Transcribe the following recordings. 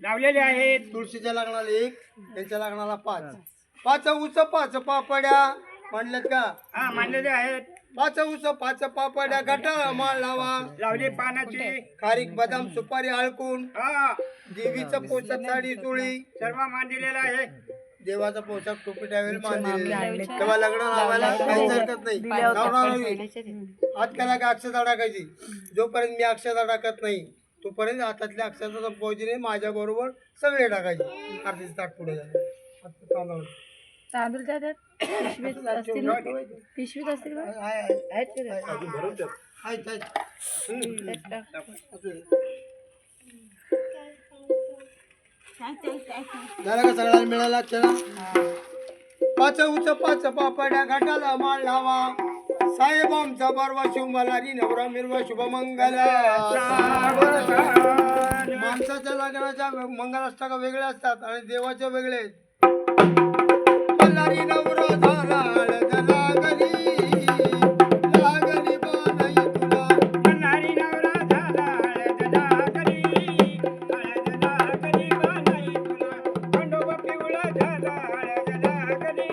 लावलेले आहेत. तुळशीच्या लग्नाला 1, त्यांच्या लग्नाला 5. 5 ऊस 5 पापड्या म्हणलेत का? हा मानलेले आहेत. 5 ऊस 5 पापड्या घटाला माळ लावा. लावले पानाची. खारीक बदाम सुपारी हळकून हा देवीचं पोशाख साडी चोळी सर्व मानलेला आहे. देवाचा पोशाख टोपी टावेल मांडलेली. तेव्हा लग्न लावायला काहीच हरकत नाही. हात केला की अक्षता टाकायची. जोपर्यंत मी अक्षता टाकत नाही तोपर्यंत हातातल्या अक्षता पोहोचणे माझ्या बरोबर सगळे टाकायचे. आरतीचं ताट पुढे झालं. तांदूळ त्यात पिशवीत असतील ना? पिशवीत असतील का? आहेत झालं का सगळ्याला मिळाला? चला 5 ऊस 5 पापड्या घाटाला माळ लावा. साहेब आमचा बरवा शुभलारी नवरा मिरवा शुभमंगल. माणसाच्या लग्नाच्या मंगलाष्टका वेगळ्या असतात आणि देवाच्या वेगळे आहेत. मल्हारी नवरा झाला हळदला गली, लागली बानाई तुला. मल्हारी नवरा झाला हळदला गली, हळदला गली बानाई तुला. खंडोबा पिवळा झाला हळदला गली,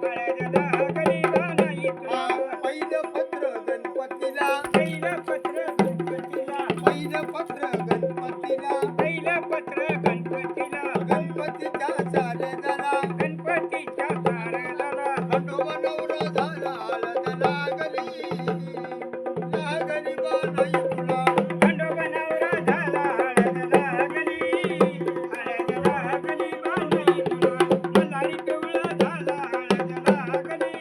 हळदला गली बानाई तुला. पहिलं पत्र गणपतीला, पहिलं पत्र गणपतीला, पहिलं पत्र गणपतीला, पहिलं पत्र गणपतीला. गणपतीच्या चारदाला, गणपतीच्या दाराला. खंडोबा नवरा झाला हळदला गली, लागली बानाई तुला. खंडोबा नवरा झाला हळदला गली, हळदला गली बानाई तुला. मल्हारी पिवळा झाला हळदला गली,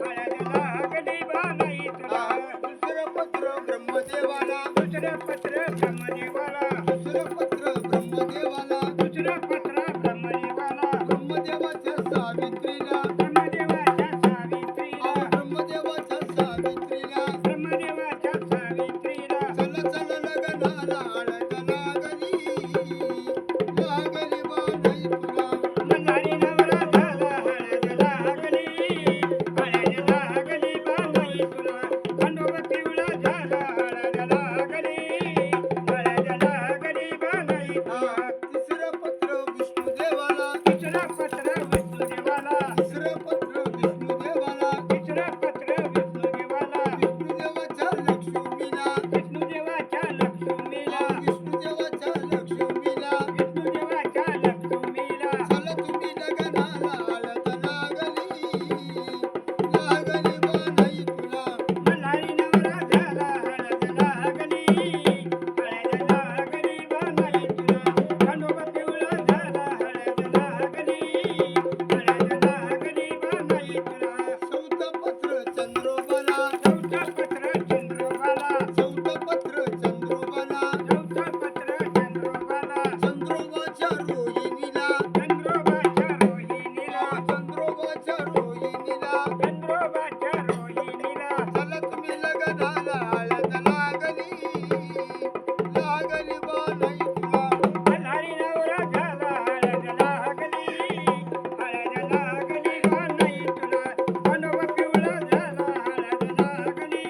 हळदला गली बानाई तुला. दुसरं पत्र ब्रह्मदेवाला, दुसरं पत्र ब्रह्मदेवाला, दुसरं पत्र ब्रह्मदेवाला, दुसरं पत्र ब्रह्मदेवाला. ब्रह्मदेवाच्या सावित्रीला, ब्रह्मदेवाच्या सावित्रीला, ब्रह्मदेवाच्या सावित्रीला. ब्रह्मदेवाच्या सावित्रीला. चल चल लग्नाला हळदला गली, लागली बानाई तुला. मल्हारी नवरा झाला हळदला गली, हळदला गली बानाई तुला. खंडोबा पिवळा झाला हळदला गली, हळदला गली बानाई तुला. तिसरं पत्र विष्णुदेवाला, तिसरं पत्र विष्णुदेवाला, तिसरं पत्र विष्णुदेवाला, तिसरं पत्र विष्णुदेवाला. विष्णुदेवाच्या लक्ष्मीला, विष्णुदेवाच्या लक्ष्मीला, विष्णुदेवाच्या लक्ष्मीला. विष्णुदेवाच्या लक्ष्मीला. चल तुम्ही लग्नाला हळदला गली, लागली बानाई तुला. मल्हारी नवरा झाला हळदला गली, हळदला गली बानाई तुला. खंडोबा पिवळा झाला हळदला गली, हळदला गली बानाई तुला. चौथं पत्र चंद्रोबाला, चौथं पत्र चंद्रोबाला, चौथं पत्र चंद्रोबाला. चौथं पत्र चंद्रोबाला. चंद्रोबाच्या रोहिणीला, चंद्रोबाच्या रोहिणीला, चंद्रोबाच्या रोहिणीला. चंद्रोबाच्या रोहिणीला. चला तुम्ही लग्नाला हळदला गली, लागली बानाई तुला. मल्हारी नवरा झाला हळदला गली, हळदला गली बानाई तुला. खंडोबा पिवळा झाला हळदला गली,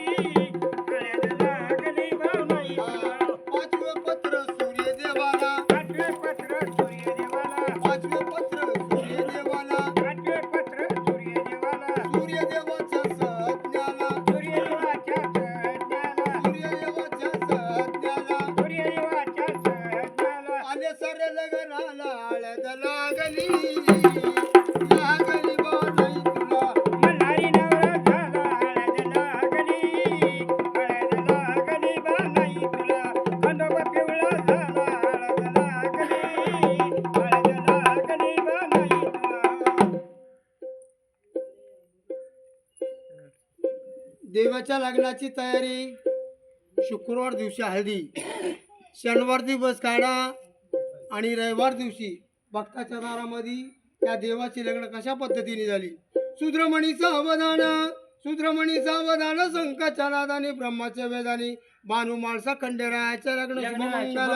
हळदला गली बानाई तुला. पाचवं पत्र सूर्यदेवाला, पाचवे पत्र सूर्यदेवाला, पाचवं पत्र सूर्यदेवाला. पाचवे पत्र सूर्यदेवाला. सूर्यदेवाच्या सज्ञाला, सूर्यदेवाच्या सज्ञाला, सूर्यदेवाच्या सज्ञाला. सूर्यदेवाच्या सज्ञाला. आले सारे लग्नाला हळदला गली, लागली बानाई तुला. मल्हारी नवरा झाला हळदला गली, हळदला गली बानाई तुला. खंडोबा पिवळा झाला हळदला गली, हळदला गली बानाई तुला. देवाच्या लग्नाची तयारी. शुक्रवार दिवशी हळदी, शनिवार दिवस काढा आणि रविवार दिवशी भक्ताच्या दारामध्ये त्या देवाची लग्न कशा पद्धतीने झाली. शूद्रमणी सावधान, शूद्रमणी सावधान, शंखाच्या नादाने ब्रह्माच्या वेदाने बानू माळसा खंडेरायाच्या लग्न शुभमंगल.